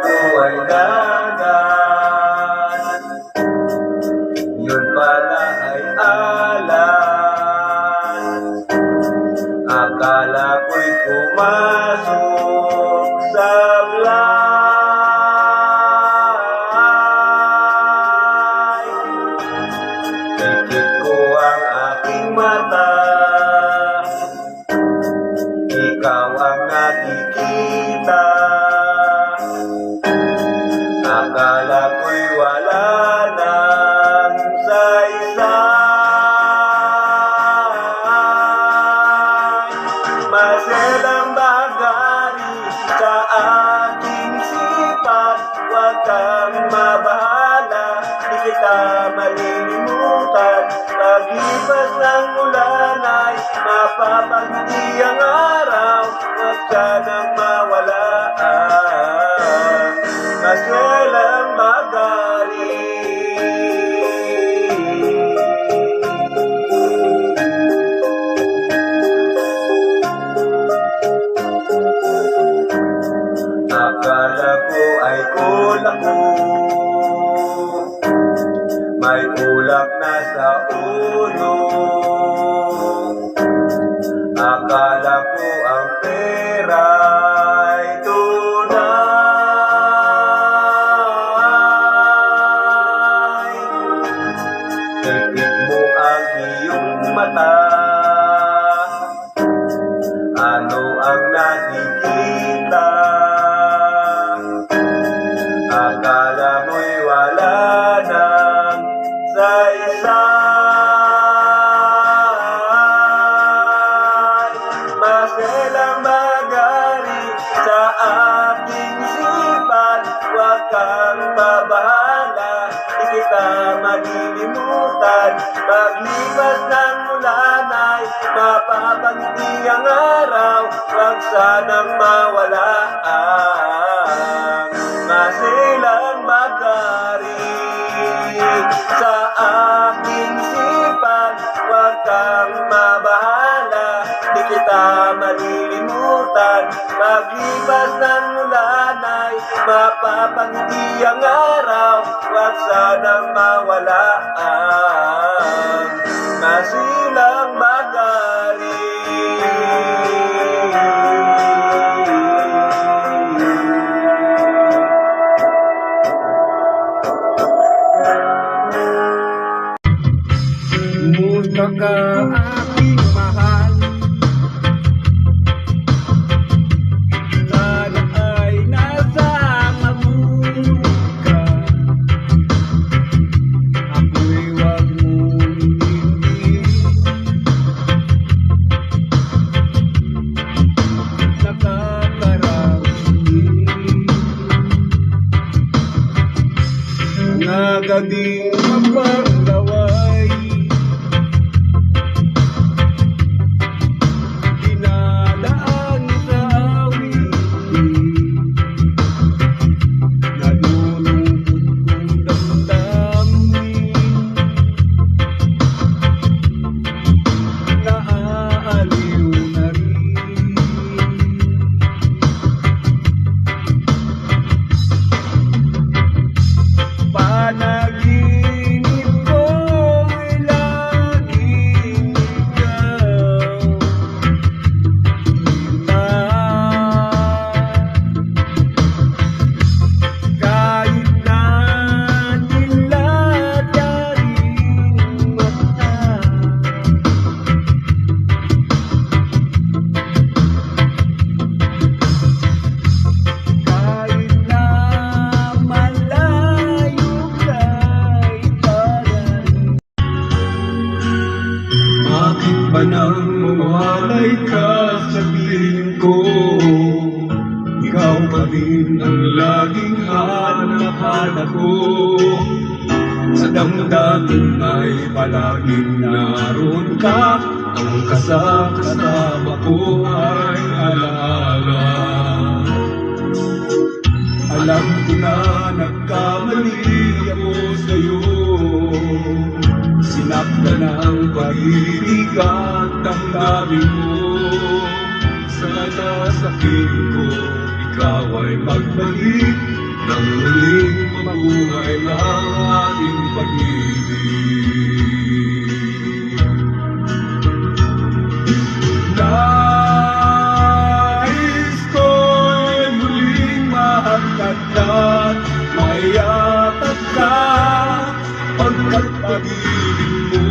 ko ay dagat, yun pala ay alat. Akala ko'y pumasok sa blay. Ikit ko ang aking mata, ikaw ang nakikita. Akala ko'y wala nang saysay. Maselang bagari sa aking sipat, huwag kang mabahala, di kita malilimutan. Paglipas ng ulan ay mapapangiti ang araw, huwag sanang mawala. Maselang bagari. Akala ko ay kulako, may ulap na sa ulo. Akala ko ang pera'y tunay. Ipit mo ang iyong mata, ano ang nakikita? Akala mo'y wala nang saysay. Maselang bagari sa aking sipat, huwag kang mabahala, di kita malilimutan. Paglipas ng ulan ay mapapangiti ang araw, huwag sanang mawala ang maselang bagari sa aking sipat, huwag kang mabahala, di kita malilimutan. Paglipas ng ulan ay mapapangiti ang araw, huwag sanang mawala ang maselang bagari. Musta ka aking mahal, sana ay nasa mabuti ka. Ako'y wag mong hindi nakakarami. Nagaging mapagdaway, dinadaan sa awit, nalulungkot kong damdamin, naaaliw na rin. Panaginip ko'y laging ikaw, kahit na niladaring mata. Kahit na malayo ka'y parating, bakit ba nang mawalay ka sa piling ko? Ikaw pa din ang laging hanap-hanap ko. Sa damdamin ay palaging naroon ka, ang kasama ko ay alaala. Alam ko na nagkamali ako sa'yo, sinaktan ang pag-ibig at damdamin mo. Sana sa piling ko ikaw ay magbalik, at mayatag ka pagkat pag-ibig mo.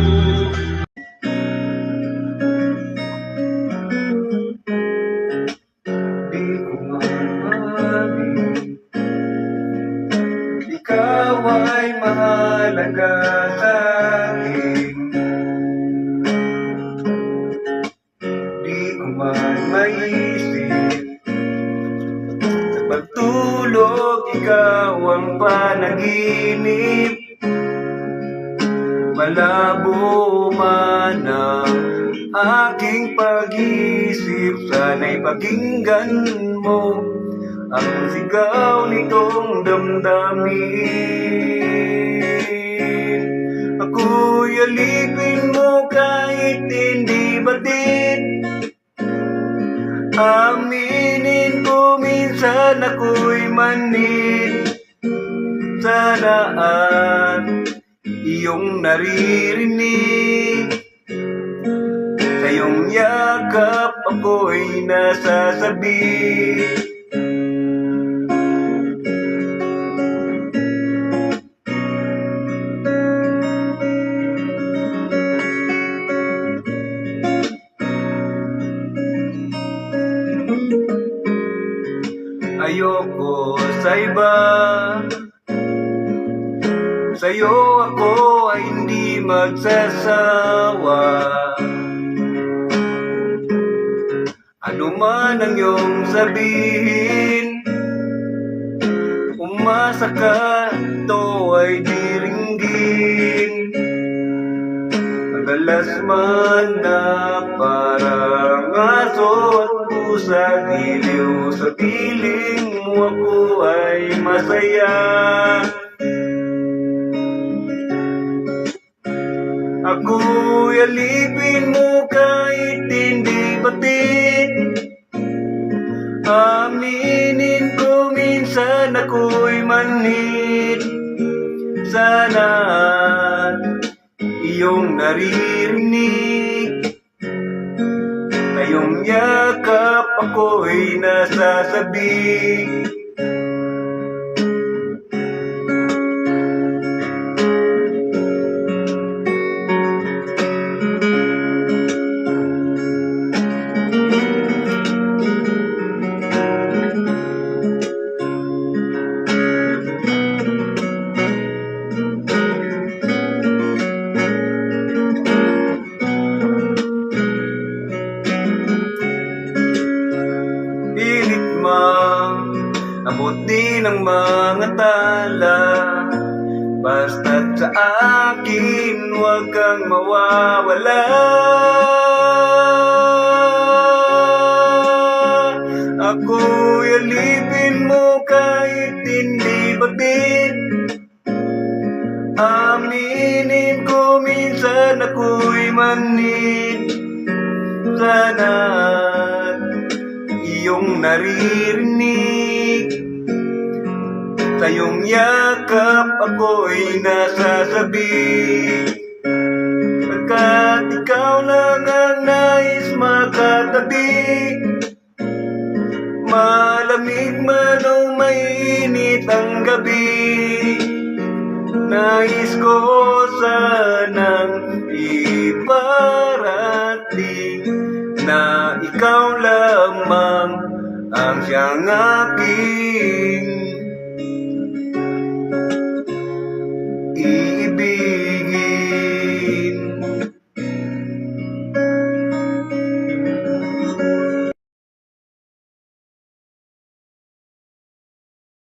Di ko mahalin, ikaw ay mahalaga sa akin. Di ko man maisip, sa pagtulog ikaw ang panaginip. Malabo man ang aking pag-isip, sana'y pakinggan mo ang sigaw nitong damdamin. Ako'y alipin mo kahit hindi batid, aminin ko minsan ako'y manid. Sana at iyong naririnig, sa iyong yakap ako'y nasasabi. Ayoko sa iba, sa'yo ako ay hindi magsasawa. Ano man ang iyong sabihin, umasa ka, ito ay diringgin. Madalas man na parang aso at pusa, giliw sa piling mo ako ay masaya. Ako'y alipin mo kahit hindi batid, aminin ko minsan ako'y manhid. Sana iyong naririnig, sa iyong yakap ako'y nasasabik. Abuti ng mga tala, basta't sa akin huwag kang mawawala. Ako'y alipin mo kahit hindi batid, aminin ko minsan ako'y manid. Sana iyong naririnig, sa iyong yakap ako'y nasasabik. Pagkat ikaw lang ang nais makatabi, malamig man o mainit ang gabi, nais ko sanang iparating na ikaw lamang ang siyang aking iibig.